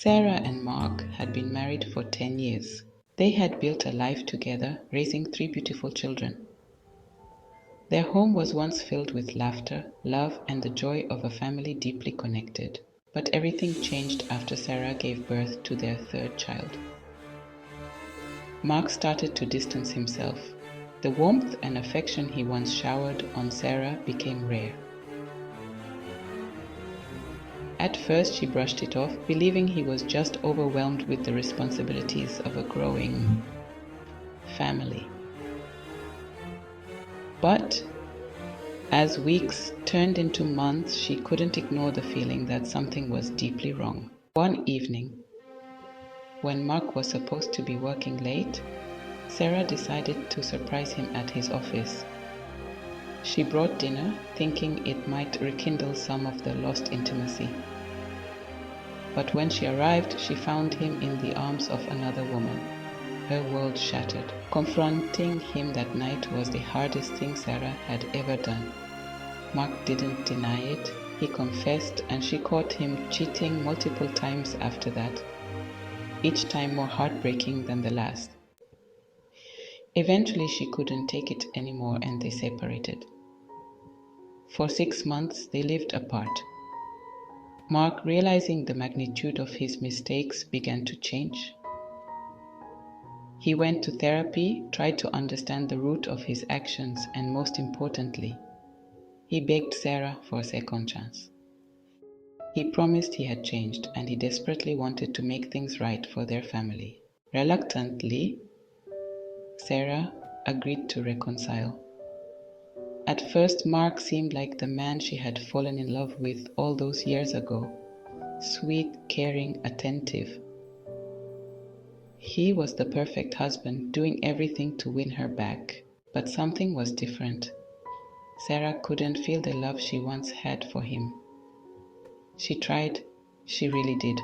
Sarah and Mark had been married for 10 years. They had built a life together, raising 3 beautiful children. Their home was once filled with laughter, love, and the joy of a family deeply connected. But everything changed after Sarah gave birth to their third child. Mark started to distance himself. The warmth and affection he once showered on Sarah became rare. At first she brushed it off, believing he was just overwhelmed with the responsibilities of a growing family. But as weeks turned into months, she couldn't ignore the feeling that something was deeply wrong. One evening, when Mark was supposed to be working late, Sarah decided to surprise him at his office. She brought dinner, thinking it might rekindle some of the lost intimacy. But when she arrived, she found him in the arms of another woman. Her world shattered. Confronting him that night was the hardest thing Sarah had ever done. Mark didn't deny it. He confessed, and she caught him cheating multiple times after that, each time more heartbreaking than the last. Eventually, she couldn't take it anymore and they separated. For 6 months, they lived apart. Mark, realizing the magnitude of his mistakes, began to change. He went to therapy, tried to understand the root of his actions, and most importantly, he begged Sarah for a second chance. He promised he had changed, and he desperately wanted to make things right for their family. Reluctantly, Sarah agreed to reconcile. At first, Mark seemed like the man she had fallen in love with all those years ago. Sweet, caring, attentive. He was the perfect husband, doing everything to win her back. But something was different. Sarah couldn't feel the love she once had for him. She tried, she really did.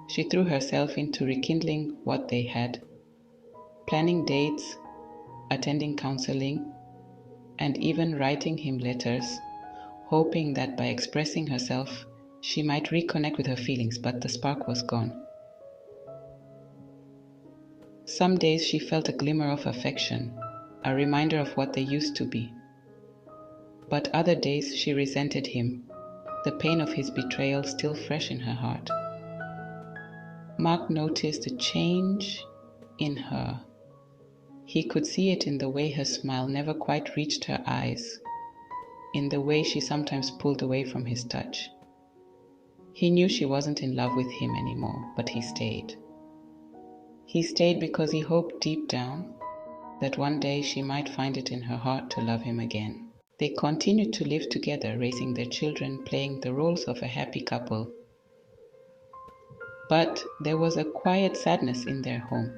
She threw herself into rekindling what they had, planning dates, attending counseling, and even writing him letters, hoping that by expressing herself, she might reconnect with her feelings, but the spark was gone. Some days she felt a glimmer of affection, a reminder of what they used to be. But other days she resented him, the pain of his betrayal still fresh in her heart. Mark noticed a change in her. He could see it in the way her smile never quite reached her eyes, in the way she sometimes pulled away from his touch. He knew she wasn't in love with him anymore, but he stayed. He stayed because he hoped deep down that one day she might find it in her heart to love him again. They continued to live together, raising their children, playing the roles of a happy couple. But there was a quiet sadness in their home,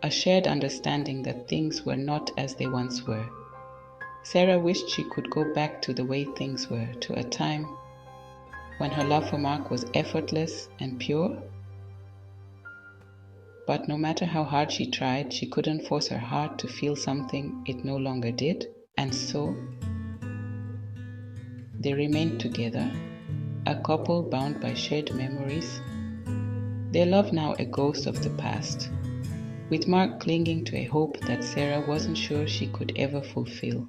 a shared understanding that things were not as they once were. Sarah wished she could go back to the way things were, to a time when her love for Mark was effortless and pure. But no matter how hard she tried, she couldn't force her heart to feel something it no longer did. And so, they remained together, a couple bound by shared memories, their love now a ghost of the past, with Mark clinging to a hope that Sarah wasn't sure she could ever fulfill.